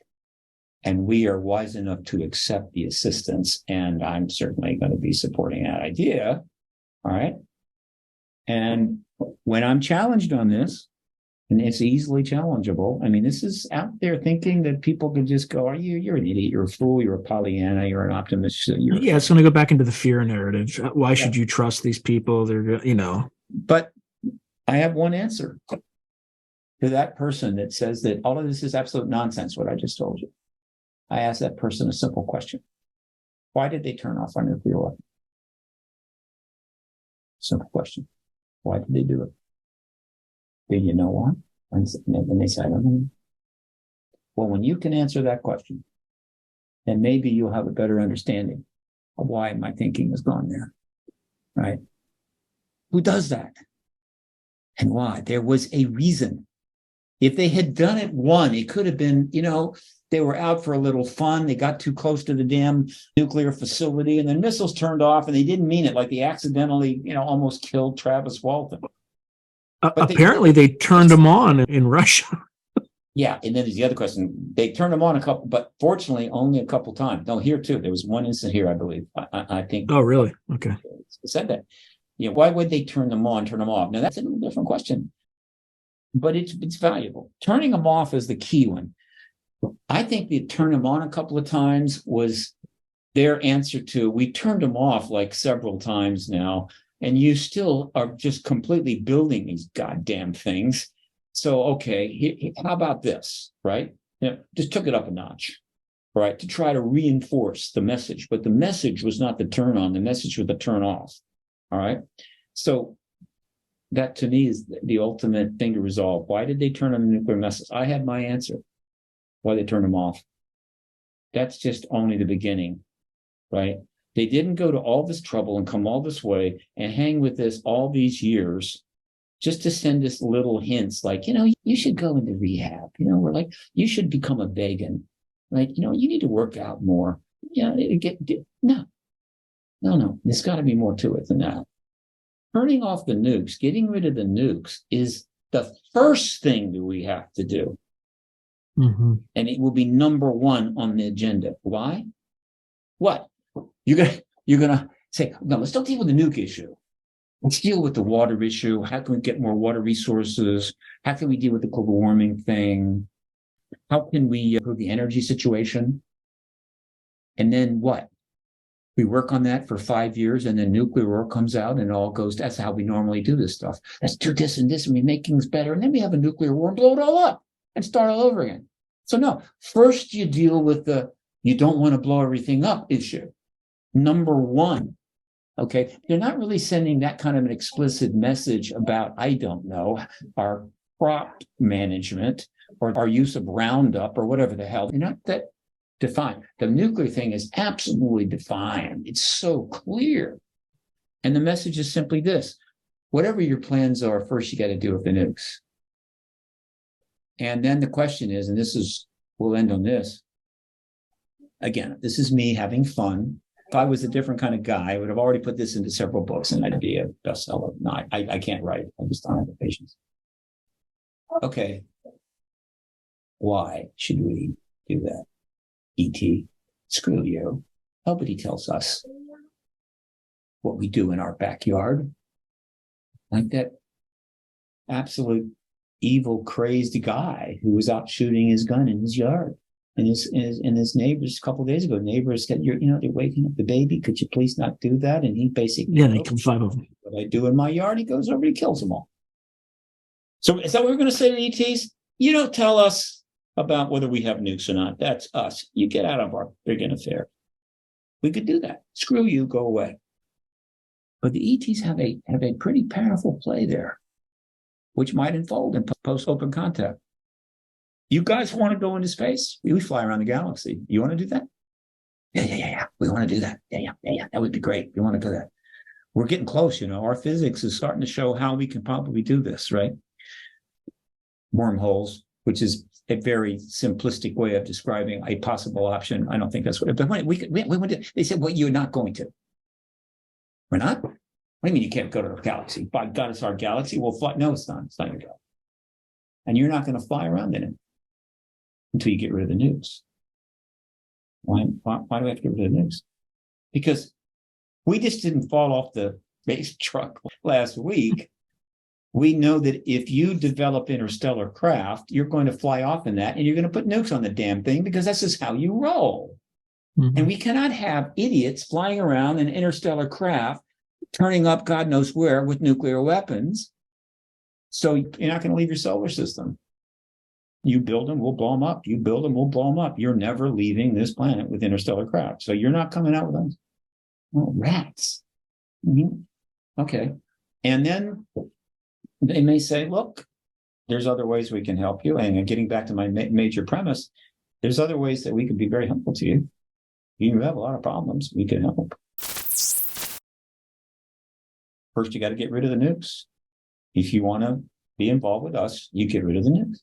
And we are wise enough to accept the assistance. And I'm certainly going to be supporting that idea. All right. And when I'm challenged on this, and it's easily challengeable. I mean, this is out there thinking that people can just go, you're an idiot, you're a fool, you're a Pollyanna, you're an optimist. It's going to go back into the fear narrative. Why should you trust these people? They're, But I have one answer to that person that says that all of this is absolute nonsense, what I just told you. I ask that person a simple question. Why did they turn off our nuclear weapon? Simple question. Why did they do it? Do you know why? And they say, I don't know. Well, when you can answer that question, then maybe you'll have a better understanding of why my thinking has gone there, right? Who does that? And why? There was a reason. If they had done it it could have been, they were out for a little fun. They got too close to the damn nuclear facility and then missiles turned off and they didn't mean it. Like they accidentally, almost killed Travis Walton. Apparently they turned them on in Russia. Yeah. And then there's the other question. They turned them on a couple, but fortunately only a couple times. No, here too. There was one incident here, I believe. I think. Oh, really? Okay. It said that. Why would they turn them on, turn them off? Now that's a little different question, but it's valuable. Turning them off is the key one. I think they turned them on a couple of times was their answer to, we turned them off like several times now, and you still are just completely building these goddamn things. So, okay, how about this, right? Just took it up a notch, right? To try to reinforce the message, but the message was not the turn on, the message was the turn off. All right. So that to me is the ultimate thing to resolve. Why did they turn on the nuclear message? I have my answer. Why they turned them off. That's just only the beginning, right? They didn't go to all this trouble and come all this way and hang with this all these years just to send us little hints like, you should go into rehab. We're like, you should become a vegan. Like, you need to work out more. No. There's got to be more to it than that. Turning off the nukes, getting rid of the nukes is the first thing that we have to do. Mm-hmm. And it will be number one on the agenda. Why? What? You're gonna say, no, let's don't deal with the nuke issue. Let's deal with the water issue. How can we get more water resources? How can we deal with the global warming thing? How can we improve the energy situation? And then what? We work on that for 5 years and then nuclear war comes out and it all goes, that's how we normally do this stuff. Let's do this and this and we make things better. And then we have a nuclear war and blow it all up and start all over again. So no, first you deal with you don't want to blow everything up issue. Number one, okay? They're not really sending that kind of an explicit message about, I don't know, our crop management or our use of Roundup or whatever the hell. They're not that defined. The nuclear thing is absolutely defined. It's so clear. And the message is simply this. Whatever your plans are, first you got to deal with the nukes. And then the question is, and we'll end on this. Again, this is me having fun. If I was a different kind of guy, I would have already put this into several books and I'd be a bestseller. No, I can't write. I just don't have the patience. Okay. Why should we do that? E.T., screw you. Nobody tells us what we do in our backyard. Like that absolute evil, crazed guy who was out shooting his gun in his yard. And his neighbors, a couple of days ago, neighbors said, they're waking up the baby. Could you please not do that? And he basically, they come 5 of them. What I do in my yard, he goes over and he kills them all. So is that what we're going to say to ETs? You don't tell us about whether we have nukes or not. That's us. You get out of our friggin' affair. We could do that. Screw you, go away. But the ETs have a pretty powerful play there, which might unfold in post-open contact. You guys want to go into space? We fly around the galaxy. You want to do that? Yeah. We want to do that. Yeah. That would be great. We want to do that. We're getting close, Our physics is starting to show how we can probably do this, right? Wormholes, which is a very simplistic way of describing a possible option. I don't think that's what. But they said, well, you're not going to. We're not? What do you mean you can't go to the galaxy? By God, it's our galaxy. We'll fly. No, it's not. It's not your galaxy. And you're not going to fly around in it until you get rid of the nukes. Why do we have to get rid of the nukes? Because we just didn't fall off the space truck last week. We know that if you develop interstellar craft, you're going to fly off in that and you're going to put nukes on the damn thing because that's just how you roll. Mm-hmm. And we cannot have idiots flying around in interstellar craft, turning up God knows where with nuclear weapons. So you're not going to leave your solar system. You build them, we'll blow them up. You build them, we'll blow them up. You're never leaving this planet with interstellar craft. So you're not coming out with them. Oh, rats. Mm-hmm. Okay. And then they may say, look, there's other ways we can help you. And getting back to my major premise, there's other ways that we can be very helpful to you. You have a lot of problems. We can help. First, you got to get rid of the nukes. If you want to be involved with us, you get rid of the nukes.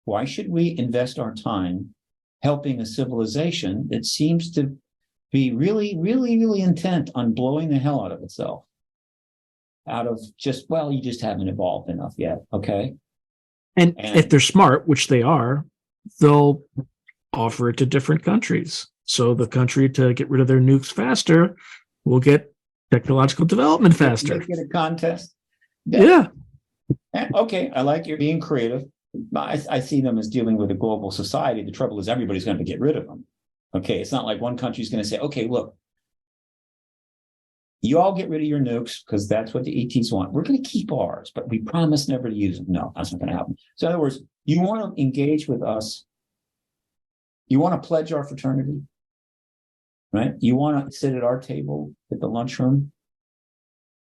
Why should we invest our time helping a civilization that seems to be really, really, really intent on blowing the hell out of itself? Out of just, you just haven't evolved enough yet, okay? And if they're smart, which they are, they'll offer it to different countries. So the country to get rid of their nukes faster will get technological development faster. Get a contest? Yeah. Okay, I like you being creative. I see them as dealing with a global society. The trouble is everybody's going to get rid of them. Okay, it's not like one country's going to say, okay, look, You all get rid of your nukes because that's what the ETs want. We're going to keep ours, but we promise never to use them. No, that's not going to happen. So in other words, you want to engage with us. You want to pledge our fraternity, right? You want to sit at our table at the lunchroom.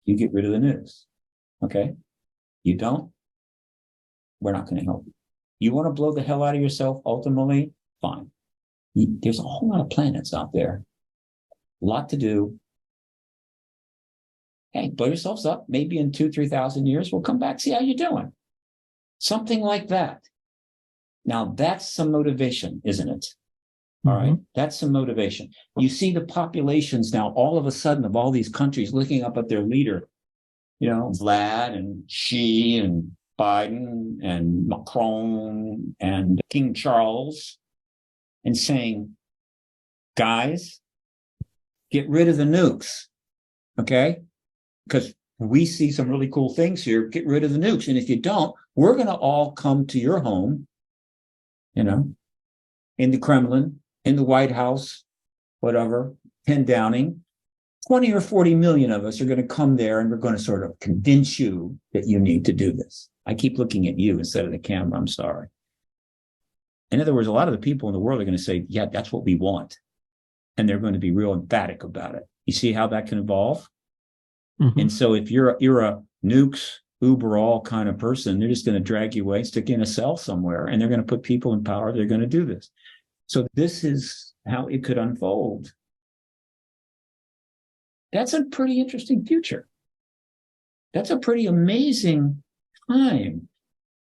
You get rid of the nukes. Okay. You don't, we're not going to help you. You want to blow the hell out of yourself ultimately? Fine. There's a whole lot of planets out there. A lot to do. Hey, blow yourselves up. Maybe in 2,000-3,000 years, we'll come back, see how you're doing. Something like that. Now, that's some motivation, isn't it? All right. That's some motivation. You see the populations now, all of a sudden, of all these countries looking up at their leader, you know, Vlad and Xi and Biden and Macron and King Charles, and saying, guys, get rid of the nukes, okay? Because we see some really cool things here. Get rid of the nukes. And if you don't, we're going to all come to your home, you know, in the Kremlin, in the White House, whatever, 10 Downing. 20 or 40 million of us are going to come there, and we're going to sort of convince you that you need to do this. I keep looking at you instead of the camera. I'm sorry. In other words, a lot of the people in the world are going to say, yeah, that's what we want. And they're going to be real emphatic about it. You see how that can evolve? And so if you're a nukes, Uber all kind of person, they're just going to drag you away, stick you in a cell somewhere, and they're going to put people in power. They're going to do this. So this is how it could unfold. That's a pretty interesting future. That's a pretty amazing time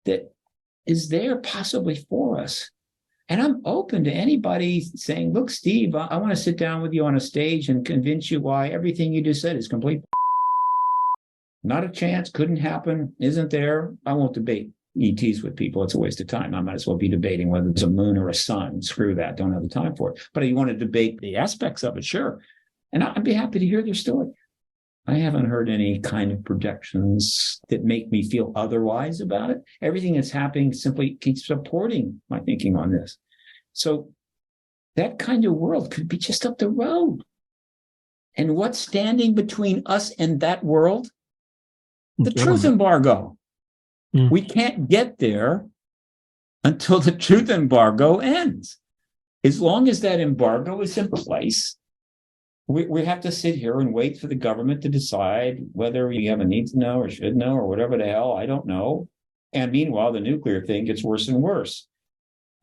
that is there possibly for us. And I'm open to anybody saying, look, Steve, I want to sit down with you on a stage and convince you why everything you just said is complete. Not a chance, couldn't happen, isn't there? I won't debate ETs with people. It's a waste of time. I might as well be debating whether there's a moon or a sun. Screw that. Don't have the time for it. But you want to debate the aspects of it, sure. And I'd be happy to hear their story. I haven't heard any kind of projections that make me feel otherwise about it. Everything that's happening simply keeps supporting my thinking on this. So that kind of world could be just up the road. And what's standing between us and that world? The truth embargo. We can't get there until the truth embargo ends. As long as that embargo is in place, we have to sit here and wait for the government to decide whether we have a need to know or should know or whatever the hell, I don't know. And meanwhile, the nuclear thing gets worse and worse.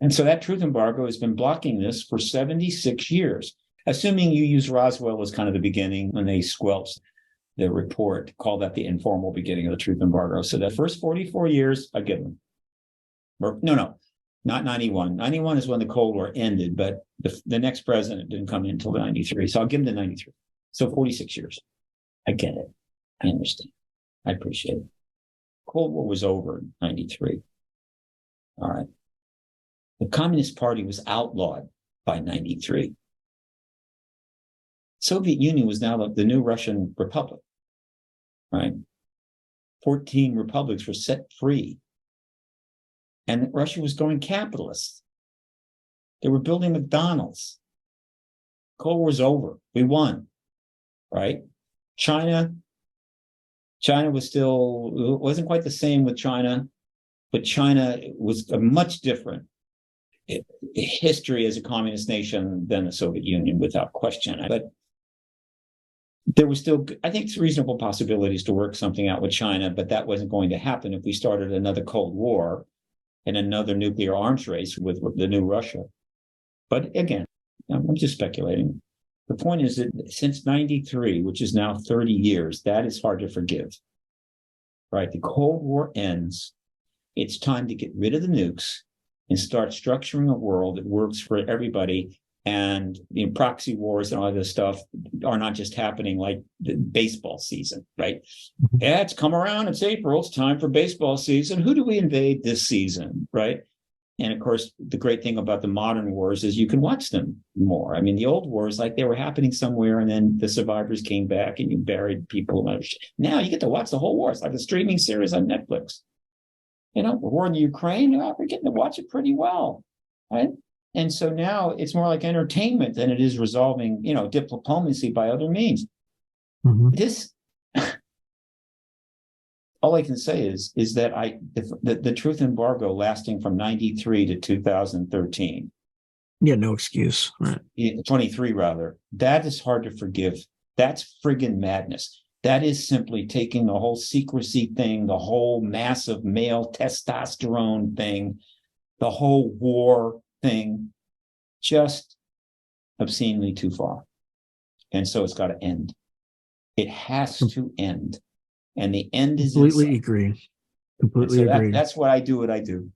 And so that truth embargo has been blocking this for 76 years, assuming you use Roswell as kind of the beginning when they squelched the report, call that the informal beginning of the truth embargo. So the first 44 years, I give them. No, not 91. 91 is when the Cold War ended, but the next president didn't come in until 93. So I'll give them the 93. So 46 years. I get it. I understand. I appreciate it. Cold War was over in 93. All right. The Communist Party was outlawed by 93. Soviet Union was now the new Russian Republic, right? 14 republics were set free. And Russia was going capitalist. They were building McDonald's. Cold War was over. We won, right? China was still, it wasn't quite the same with China, but China was a much different history as a communist nation than the Soviet Union, without question. But there was still, I think, reasonable possibilities to work something out with China, but that wasn't going to happen if we started another Cold War and another nuclear arms race with the new Russia. But again, I'm just speculating. The point is that since 93, which is now 30 years, that is hard to forgive, right? The Cold War ends. It's time to get rid of the nukes and start structuring a world that works for everybody. And proxy wars and all this stuff are not just happening like the baseball season, right? Yeah, it's come around. It's April. It's time for baseball season. Who do we invade this season, right? And of course, the great thing about the modern wars is you can watch them more. I mean, the old wars, like they were happening somewhere and then the survivors came back and you buried people. Now you get to watch the whole war. It's like a streaming series on Netflix. The war in the Ukraine, we're getting to watch it pretty well, right? And so now it's more like entertainment than it is resolving, diplomacy by other means. Mhm. This, all I can say is that the truth embargo lasting from 93 to 2013, Yeah, no excuse. Right. 23 rather, that is hard to forgive. That's friggin' madness. That is simply taking the whole secrecy thing, the whole massive male testosterone thing, the whole war thing, just obscenely too far. And so it's got to end. It has to end. And the end is Completely inside. agree. Completely So agree. that's what I do. What I do.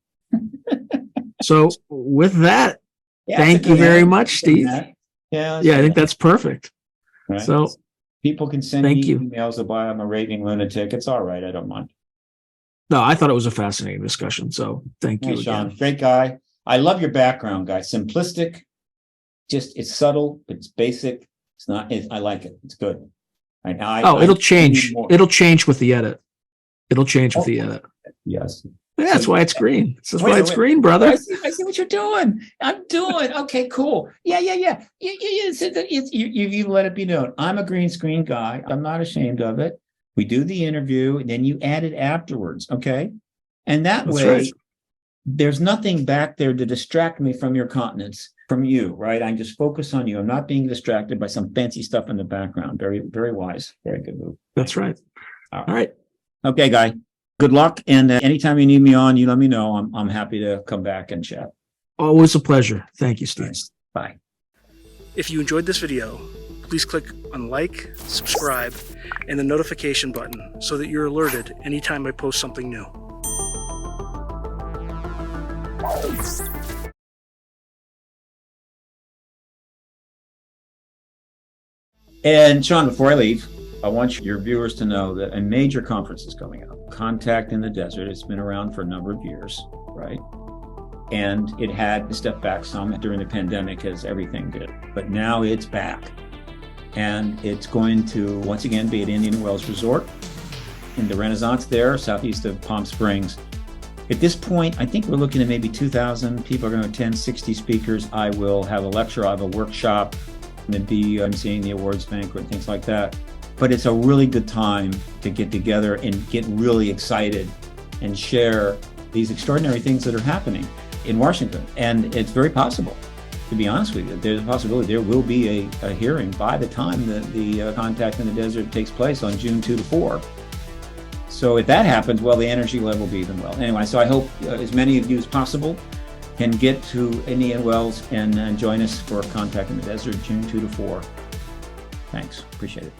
So with that, Yeah, thank you very much, Steve. Yeah, I think that's perfect. right. So people can send thank me you. emails about I'm a raving lunatic. It's all right. I don't mind. No, I thought it was a fascinating discussion. So thank you Hey, Sean, again. great guy. I love your background, guy. Simplistic, just it's subtle, it's basic. It's not. I like it. It's good. Right now, It'll change. It'll change with the edit. It'll change with the edit. Yes. Yeah, that's why it's green. That's why it's Wait. green, brother. I see what you're doing. I'm doing. Okay, cool. Yeah. You let it be known. I'm a green screen guy. I'm not ashamed of it. We do the interview, and then you add it afterwards. Okay. And that That's way, right. there's nothing back there to distract me from your continence, from you, right? I just focus on you. I'm not being distracted by some fancy stuff in the background. Very, very wise. Very good move. That's right. All right. Okay, guy. Good luck. And anytime you need me on, you let me know. I'm happy to come back and chat. Always a pleasure. Thank you, Steve. Nice. Bye. If you enjoyed this video, please click on like, subscribe, and the notification button so that you're alerted anytime I post something new. And Sean, before I leave, I want your viewers to know that a major conference is coming up, Contact in the Desert. It's been around for a number of years, right? And it had to step back some during the pandemic, as everything did. But now it's back. And it's going to, once again, be at Indian Wells Resort in the Renaissance there, southeast of Palm Springs. At this point, I think we're looking at maybe 2,000 people are going to attend, 60 speakers. I will have a lecture, I have a workshop, and be emceeing the awards banquet, things like that. But it's a really good time to get together and get really excited and share these extraordinary things that are happening in Washington. And it's very possible, to be honest with you, there's a possibility there will be a hearing by the time that the Contact in the Desert takes place on June 2 to 4. So if that happens, well, the energy level will be even well. Anyway, so I hope as many of you as possible can get to Indian Wells and join us for Contact in the Desert, June 2 to 4. Thanks. Appreciate it.